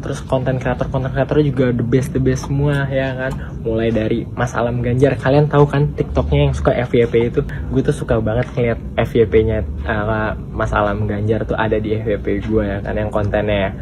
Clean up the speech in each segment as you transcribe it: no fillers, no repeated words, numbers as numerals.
Terus konten kreator juga the best semua ya kan. Mulai dari Mas Alam Ganjar, kalian tahu kan TikToknya yang suka FYP itu. Gue tuh suka banget ngeliat FYP-nya Mas Alam Ganjar tuh ada di FYP gue ya kan, yang kontennya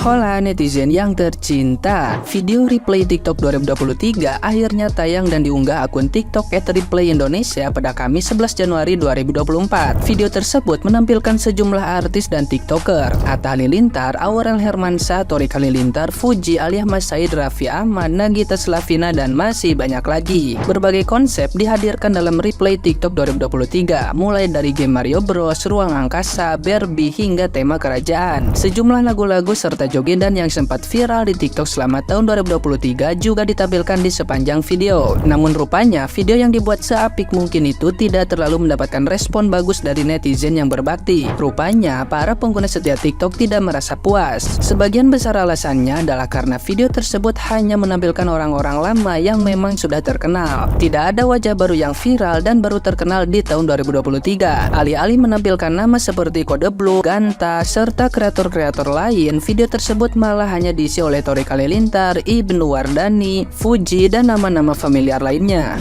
Hola netizen yang tercinta, video replay TikTok 2023 akhirnya tayang dan diunggah akun TikTok @replay Indonesia pada Kamis 11 Januari 2024. Video tersebut menampilkan sejumlah artis dan TikToker: Atta Halilintar, Aurel Hermansyah, Tori Halilintar, Fuji alias Mas Said, Raffi Ahmad, Nagita Slavina, dan masih banyak lagi. Berbagai konsep dihadirkan dalam replay TikTok 2023, mulai dari game Mario Bros, ruang angkasa, Barbie, hingga tema kerajaan. Sejumlah lagu-lagu serta jogedan yang sempat viral di TikTok selama tahun 2023 juga ditampilkan di sepanjang video. Namun rupanya video yang dibuat seapik mungkin itu tidak terlalu mendapatkan respon bagus dari netizen yang berbakti. Rupanya para pengguna setia TikTok tidak merasa puas. Sebagian besar alasannya adalah karena video tersebut hanya menampilkan orang-orang lama yang memang sudah terkenal. Tidak ada wajah baru yang viral dan baru terkenal di tahun 2023. Alih-alih menampilkan nama seperti Kode Blue, Ganta, serta kreator-kreator lain, video tersebut malah hanya diisi oleh Tori Halilintar, Ibnu Wardani, Fuji, dan nama-nama familiar lainnya.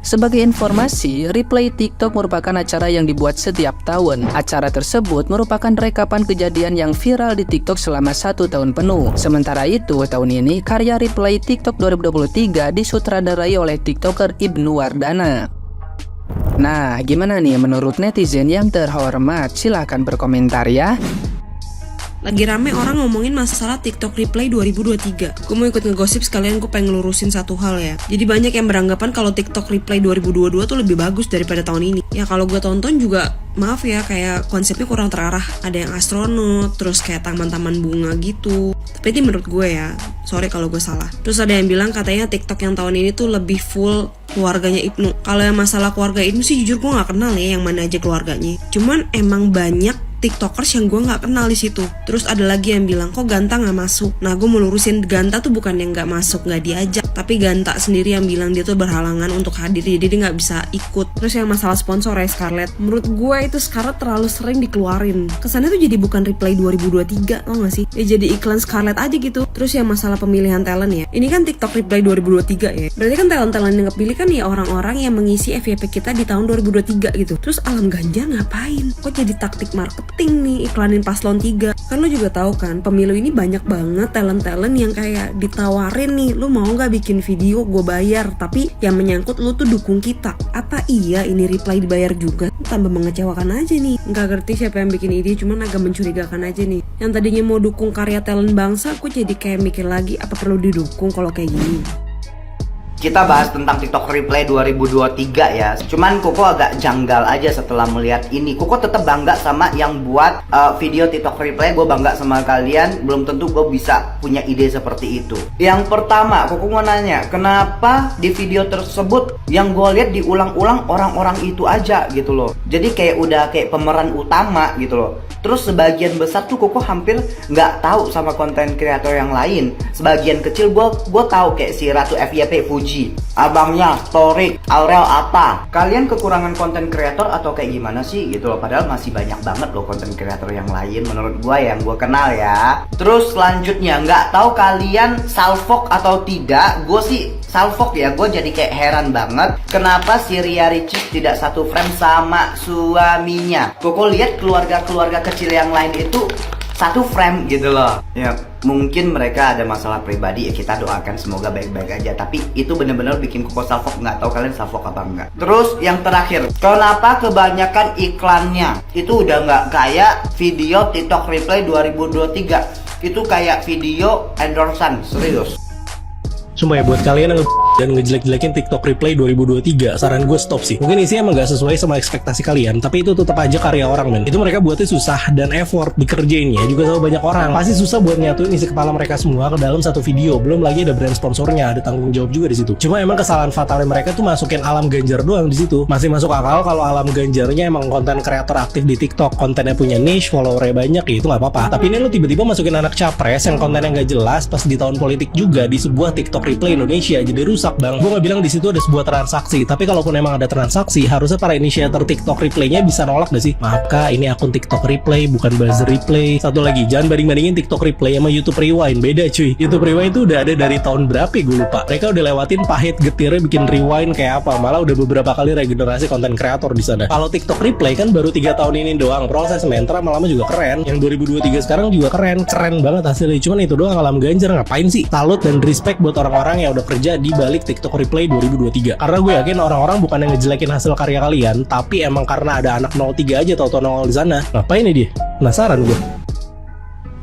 Sebagai informasi, replay TikTok merupakan acara yang dibuat setiap tahun. Acara tersebut merupakan rekapan kejadian yang viral di TikTok selama 1 tahun penuh. Sementara itu, tahun ini karya replay TikTok 2023 disutradarai oleh TikToker Ibnu Wardana. Nah, gimana nih menurut netizen yang terhormat? Silahkan berkomentar ya. Lagi rame orang ngomongin masalah TikTok Replay 2023. Gue mau ikut ngegosip sekalian, gue pengen ngelurusin satu hal ya. Jadi banyak yang beranggapan kalau TikTok Replay 2022 tuh lebih bagus daripada tahun ini. Ya kalau gue tonton juga, maaf ya, kayak konsepnya kurang terarah. Ada yang astronot, terus kayak taman-taman bunga gitu. Tapi ini menurut gue ya, sorry kalau gue salah. Terus ada yang bilang katanya TikTok yang tahun ini tuh lebih full keluarganya Ibnu. Kalau yang masalah keluarga Ibnu sih jujur gue gak kenal ya yang mana aja keluarganya. Cuman emang banyak TikTokers yang gue nggak kenal di situ. Terus ada lagi yang bilang kok Ganta nggak masuk. Nah, gue mau lurusin, Ganta tuh bukan yang nggak masuk, nggak diajak, tapi Ganta sendiri yang bilang dia tuh berhalangan untuk hadir, jadi dia nggak bisa ikut. Terus yang masalah sponsor ya Scarlett, menurut gue itu Scarlett terlalu sering dikeluarin. Kesannya tuh jadi bukan replay 2023, tau gak sih? Ya jadi iklan Scarlett aja gitu. Terus yang masalah pemilihan talent ya, ini kan TikTok replay 2023 ya. Berarti kan talent-talent yang kepilih kan ya orang-orang yang mengisi FYP kita di tahun 2023 gitu. Terus Alam Ganjar ngapain? Kok jadi taktik marketing nih iklanin paslon 3? Kan lo juga tahu kan, pemilu ini banyak banget talent-talent yang kayak ditawarin nih, lo mau gak bikin video gue bayar, tapi yang menyangkut lo tuh dukung kita. Apa iya ini reply dibayar juga? Tambah mengecewakan aja nih. Gak ngerti siapa yang bikin ide, cuman agak mencurigakan aja nih. Yang tadinya mau dukung karya talent bangsa, aku jadi kayak mikir lagi apa perlu didukung kalau kayak gini. Kita bahas tentang TikTok Replay 2023 ya. Cuman Koko agak janggal aja setelah melihat ini. Koko tetap bangga sama yang buat video TikTok Replay. Gue bangga sama kalian. Belum tentu gue bisa punya ide seperti itu. Yang pertama, Koko mau nanya, kenapa di video tersebut yang gue lihat diulang-ulang orang-orang itu aja gitu loh. Jadi kayak udah kayak pemeran utama gitu loh. Terus sebagian besar tuh Koko hampir nggak tahu sama konten kreator yang lain. Sebagian kecil gue tahu kayak si Ratu FYP, Fuji, abangnya Torik, Aurel, Atta. Kalian kekurangan konten kreator atau kayak gimana sih gitu loh? Padahal masih banyak banget loh konten kreator yang lain menurut gue yang gue kenal ya. Terus selanjutnya, nggak tahu kalian salfok atau tidak. Gue sih salfok ya. Gue jadi kayak heran banget kenapa si Ria Ricis tidak satu frame sama suaminya. Koko lihat keluarga-keluarga kecil yang lain itu satu frame gitu loh. Ya mungkin mereka ada masalah pribadi ya, kita doakan semoga baik-baik aja. Tapi itu bener-bener bikin Koko salfok. Nggak tahu kalian salfok apa enggak. Terus yang terakhir, kenapa kebanyakan iklannya itu udah nggak kayak video TikTok Replay 2023? Itu kayak video endorsan, serius. Sumpah ya, buat kalian yang dan ngejelek-jelekin TikTok Replay 2023, saran gue stop sih. Mungkin isinya emang gak sesuai sama ekspektasi kalian, tapi itu tetap aja karya orang, men. Itu mereka buatnya susah dan effort dikerjainnya juga sama banyak orang. Pasti susah buat nyatuin isi kepala mereka semua ke dalam satu video. Belum lagi ada brand sponsornya, ada tanggung jawab juga di situ. Cuma emang kesalahan fatalnya mereka tuh masukin Alam Ganjar doang di situ. Masih masuk akal kalau Alam Ganjarnya emang konten kreator aktif di TikTok, kontennya punya niche, followernya banyak, ya itu nggak apa-apa. Tapi ini lu tiba-tiba masukin anak capres yang kontennya nggak jelas pas di tahun politik juga di sebuah TikTok Replay Indonesia, jadi rusak rusak bang. Gue nggak bilang di situ ada sebuah transaksi, tapi kalaupun emang ada transaksi, harusnya para inisiator TikTok Replay-nya bisa nolak gak sih? Maaf kak, ini akun TikTok Replay bukan buzzer replay. Satu lagi, jangan banding-bandingin TikTok Replay sama YouTube Rewind, beda cuy. YouTube Rewind itu udah ada dari tahun berapa gue lupa. Mereka udah lewatin pahit getirnya bikin rewind kayak apa, malah udah beberapa kali regenerasi konten kreator di sana. Kalau TikTok Replay kan baru 3 tahun ini doang proses, mentra lama juga keren. Yang 2023 sekarang juga keren banget hasilnya. Cuman itu doang alam ganjar, ngapain sih? Salut dan respect buat orang-orang yang udah kerja di balik TikTok Replay 2023. Karena gue yakin orang-orang bukan yang ngejelekin hasil karya kalian, tapi emang karena ada anak 03 aja tau-tau nongol di sana. Ngapain nih dia? Penasaran gue.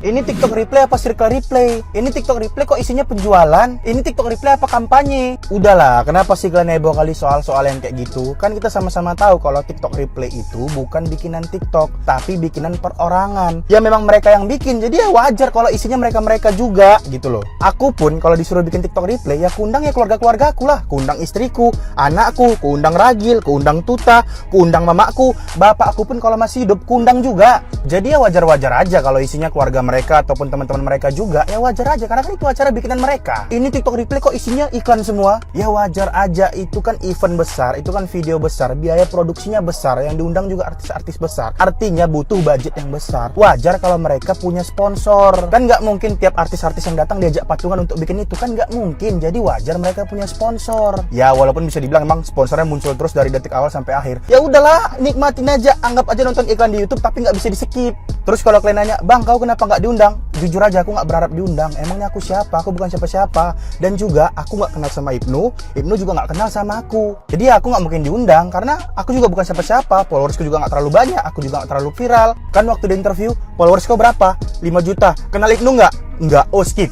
Ini TikTok Replay apa Circle Replay? Ini TikTok Replay kok isinya penjualan? Ini TikTok Replay apa kampanye? Udahlah, kenapa sih kalian heboh kali soal-soal yang kayak gitu? Kan kita sama-sama tahu kalau TikTok Replay itu bukan bikinan TikTok, tapi bikinan perorangan. Ya memang mereka yang bikin, jadi ya wajar kalau isinya mereka-mereka juga gitu loh. Aku pun kalau disuruh bikin TikTok Replay, ya kuundang ya keluarga-keluarga aku lah. Kuundang istriku, anakku, kuundang Ragil, kuundang Tuta, kuundang mamaku, bapak aku pun kalau masih hidup kuundang juga. Jadi ya wajar-wajar aja kalau isinya keluarga mereka ataupun teman-teman mereka juga, ya wajar aja karena kan itu acara bikinan mereka. Ini TikTok Replay kok isinya iklan semua? Ya wajar aja, itu kan event besar, itu kan video besar, biaya produksinya besar, yang diundang juga artis-artis besar. Artinya butuh budget yang besar. Wajar kalau mereka punya sponsor. Kan nggak mungkin tiap artis-artis yang datang diajak patungan untuk bikin itu, kan nggak mungkin. Jadi wajar mereka punya sponsor. Ya walaupun bisa dibilang emang sponsornya muncul terus dari detik awal sampai akhir. Ya udahlah, nikmatin aja, anggap aja nonton iklan di YouTube tapi nggak bisa di skip. Terus kalau kalian nanya, bang kau kenapa nggak diundang? Jujur aja aku nggak berharap diundang. Emangnya aku siapa? Aku bukan siapa-siapa. Dan juga aku nggak kenal sama Ibnu juga nggak kenal sama aku. Jadi ya aku nggak mungkin diundang karena aku juga bukan siapa-siapa. Followersku juga nggak terlalu banyak. Aku juga nggak terlalu viral. Kan waktu di interview, followersku berapa? 5 juta. Kenal Ibnu nggak? Nggak. Oh skip.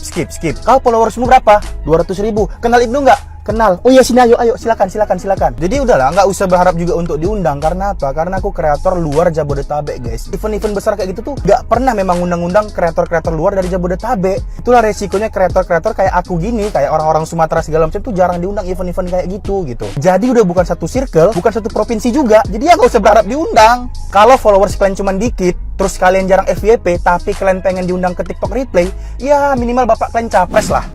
Kau followersmu berapa? 200.000. Kenal Ibnu nggak? Kenal. Oh iya sini ayo silakan. Jadi udahlah, nggak usah berharap juga untuk diundang. Karena apa? Karena aku kreator luar Jabodetabek guys. Event-event besar kayak gitu tuh nggak pernah memang undang-undang kreator-kreator luar dari Jabodetabek. Itulah resikonya kreator-kreator kayak aku gini, kayak orang-orang Sumatera segala macam tuh jarang diundang event-event kayak gitu. Jadi udah bukan satu circle, bukan satu provinsi juga. Jadi ya nggak usah berharap diundang. Kalau followers kalian cuma dikit, terus kalian jarang FYP, tapi kalian pengen diundang ke TikTok Replay, ya minimal bapak kalian capres lah.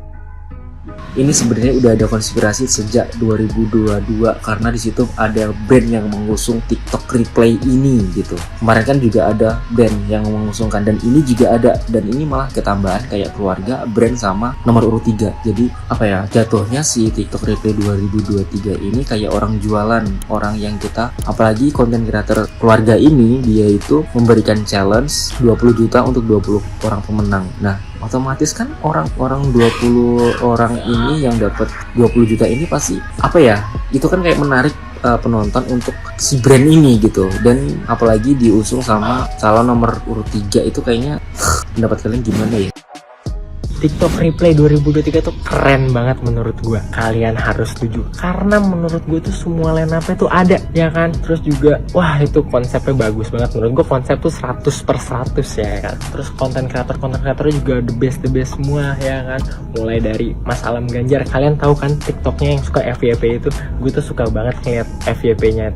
Ini sebenarnya udah ada konspirasi sejak 2022 karena di situ ada brand yang mengusung TikTok Replay ini gitu. Kemarin kan juga ada brand yang mengusungkan dan ini juga ada, dan ini malah ketambahan kayak keluarga, brand sama nomor urut 3. Jadi apa ya, jatuhnya si TikTok Replay 2023 ini kayak orang jualan, orang yang kita, apalagi konten kreator keluarga ini, dia itu memberikan challenge 20 juta untuk 20 orang pemenang. Nah, otomatis kan orang-orang 20 orang ini yang dapat 20 juta ini pasti apa ya, itu kan kayak menarik penonton untuk si brand ini gitu. Dan apalagi diusung sama calon nomor urut 3 itu kayaknya pendapat kalian gimana ya? TikTok Replay 2023 tuh keren banget menurut gue. Kalian harus setuju karena menurut gue tuh semua line up-nya tuh ada, ya kan. Terus juga wah itu konsepnya bagus banget menurut gue. Konsep tuh 100/100 ya kan. Terus konten kreator juga the best semua ya kan. Mulai dari Mas Alam Ganjar, kalian tahu kan TikToknya yang suka FYP itu. Gue tuh suka banget ngeliat FYP-nya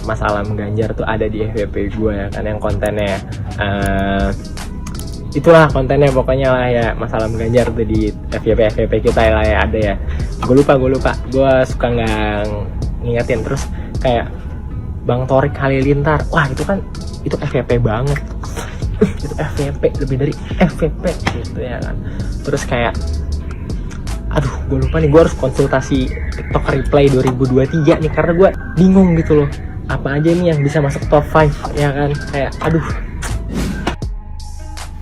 Mas Alam Ganjar tuh ada di FYP gue ya kan, yang kontennya itulah kontennya pokoknya lah ya, Mas Alam Ganjar tuh di FYP kita lah ya, ada ya. Gue lupa gue suka nggak ngingetin. Terus kayak Bang Torik Halilintar, wah itu kan itu FYP banget. Itu FYP, lebih dari FYP gitu ya kan. Terus kayak aduh gue lupa nih, gue harus konsultasi TikTok Replay 2023 nih karena gue bingung gitu loh, apa aja nih yang bisa masuk top 5 ya kan. Kayak aduh.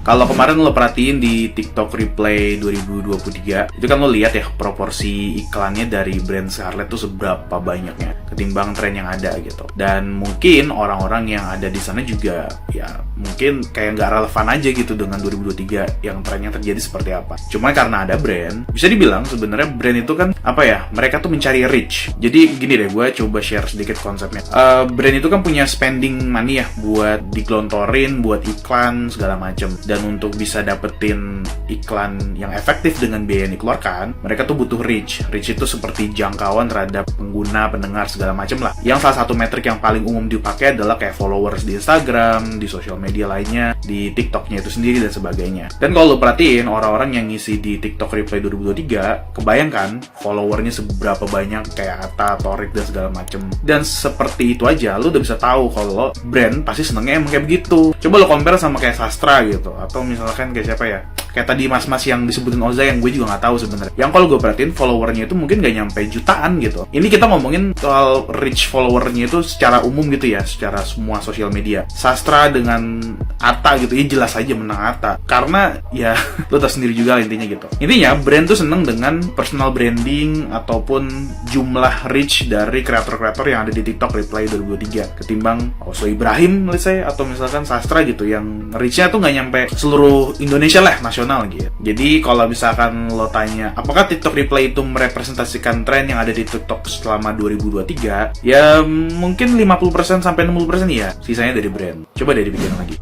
Kalau kemarin lo perhatiin di TikTok Replay 2023, itu kan lo lihat ya proporsi iklannya dari brand Scarlett tuh seberapa banyaknya ketimbang tren yang ada gitu. Dan mungkin orang-orang yang ada di sana juga ya mungkin kayak nggak relevan aja gitu dengan 2023 yang trennya terjadi seperti apa. Cuma karena ada brand, bisa dibilang sebenarnya brand itu kan apa ya, mereka tuh mencari reach. Jadi gini deh, gue coba share sedikit konsepnya. Brand itu kan punya spending money ya buat digelontorin, buat iklan segala macem. Dan Dan untuk bisa dapetin iklan yang efektif dengan biaya yang dikeluarkan, mereka tuh butuh reach. Reach itu seperti jangkauan terhadap pengguna, pendengar, segala macam lah. Yang salah satu metrik yang paling umum dipakai adalah kayak followers di Instagram, di sosial media lainnya, di TikToknya itu sendiri dan sebagainya. Dan kalau lo perhatiin orang-orang yang ngisi di TikTok Replay 2023, kebayangkan followernya seberapa banyak kayak Atta, Torik dan segala macam. Dan seperti itu aja, lo udah bisa tahu kalau brand pasti senengnya emang kayak begitu. Coba lo compare sama kayak Sastra gitu, atau misalkan kayak siapa ya? Kayak tadi mas-mas yang disebutin Oza yang gue juga nggak tahu sebenarnya. Yang kalau gue perhatiin followernya itu mungkin gak nyampe jutaan gitu. Ini kita ngomongin soal reach followernya itu secara umum gitu ya, secara semua sosial media. Sastra dengan Atta gitu, ya jelas aja menang Atta. Karena ya lo tau sendiri juga intinya gitu. Intinya brand tuh seneng dengan personal branding ataupun jumlah reach dari kreator-kreator yang ada di TikTok Replay 2023 ketimbang Oso Ibrahim let's say, atau misalkan Sastra gitu yang reach-nya tuh nggak nyampe seluruh Indonesia lah, nasional gitu. Jadi kalau misalkan lo tanya apakah TikTok Replay itu merepresentasikan tren yang ada di TikTok selama 2023, ya mungkin 50% sampai 60% ya, sisanya dari brand. Coba deh dibikin lagi.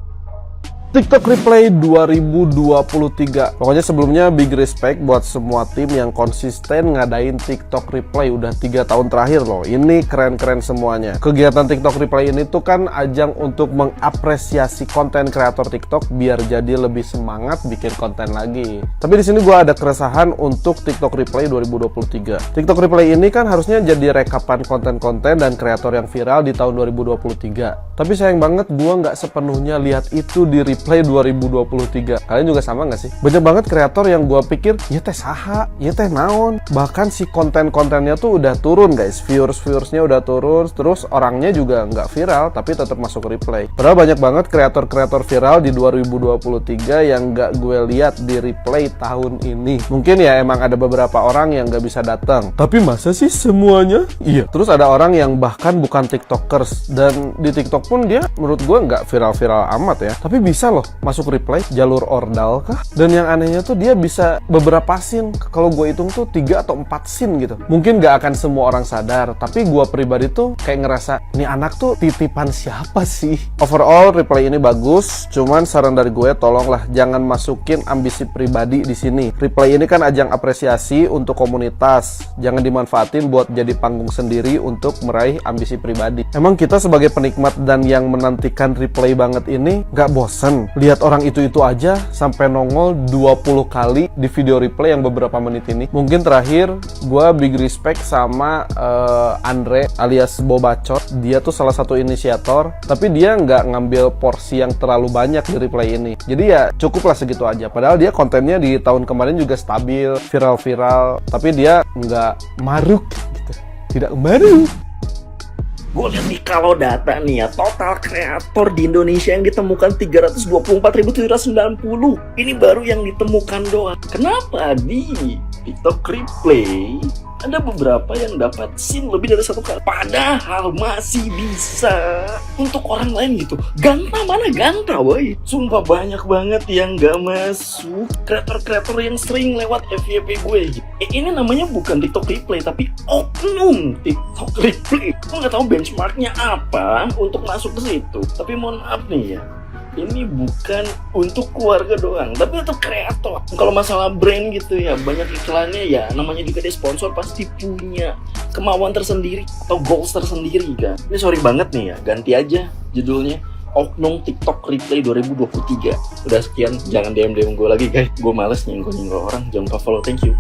TikTok Replay 2023. Pokoknya sebelumnya big respect buat semua tim yang konsisten ngadain TikTok Replay udah 3 tahun terakhir loh. Ini keren-keren semuanya. Kegiatan TikTok Replay ini tuh kan ajang untuk mengapresiasi konten kreator TikTok biar jadi lebih semangat bikin konten lagi. Tapi di sini gua ada keresahan untuk TikTok Replay 2023. TikTok Replay ini kan harusnya jadi rekapan konten-konten dan kreator yang viral di tahun 2023. Tapi sayang banget gua nggak sepenuhnya lihat itu di Replay 2023. Kalian juga sama nggak sih? Banyak banget kreator yang gua pikir ya teh saha, ya teh naon. Bahkan si konten-kontennya tuh udah turun guys, viewersnya udah turun, terus orangnya juga nggak viral tapi tetap masuk Replay. Padahal banyak banget kreator-kreator viral di 2023 yang nggak gue lihat di Replay tahun ini. Mungkin ya emang ada beberapa orang yang nggak bisa datang. Tapi masa sih semuanya? Iya. Terus ada orang yang bahkan bukan TikTokers dan di TikTok pun dia menurut gue nggak viral-viral amat ya. Tapi bisa loh masuk Replay jalur ordal kah? Dan yang anehnya tuh dia bisa beberapa scene. Kalau gue hitung tuh 3 atau 4 scene gitu. Mungkin gak akan semua orang sadar, tapi gue pribadi tuh kayak ngerasa ini anak tuh titipan siapa sih? Overall Replay ini bagus, cuman saran dari gue tolonglah jangan masukin ambisi pribadi di sini. Replay ini kan ajang apresiasi untuk komunitas, jangan dimanfaatin buat jadi panggung sendiri untuk meraih ambisi pribadi. Emang kita sebagai penikmat dan yang menantikan Replay banget ini gak bosen lihat orang itu aja sampai nongol 20 kali di video Replay yang beberapa menit ini. Mungkin terakhir gue big respect sama Andre alias Bobacot. Dia tuh salah satu inisiator, tapi dia nggak ngambil porsi yang terlalu banyak di Replay ini. Jadi ya cukuplah segitu aja. Padahal dia kontennya di tahun kemarin juga stabil, viral-viral, tapi dia nggak maruk gitu. Tidak maruk. Gue lihat nih kalau data nih ya, total kreator di Indonesia yang ditemukan 324.790. Ini baru yang ditemukan doang. Kenapa di TikTok Replay ada beberapa yang dapat scene lebih dari 1 kali, padahal masih bisa untuk orang lain gitu. Ganta mana Ganta boy? Sumpah banyak banget yang gak masuk. Kreator-kreator yang sering lewat FYP gue gitu. Ini namanya bukan TikTok Replay tapi oknum TikTok Replay. Gue gak tahu benchmarknya apa untuk masuk ke situ. Tapi mohon maaf nih ya, ini bukan untuk keluarga doang, tapi untuk kreator. Kalau masalah brand gitu ya, banyak iklannya ya, namanya juga dia sponsor pasti punya kemauan tersendiri atau goals tersendiri kan. Ini sorry banget nih ya, ganti aja judulnya Oknum TikTok Replay 2023. Udah sekian, jangan DM gue lagi guys. Gue males nyinggol orang, jangan lupa follow, thank you.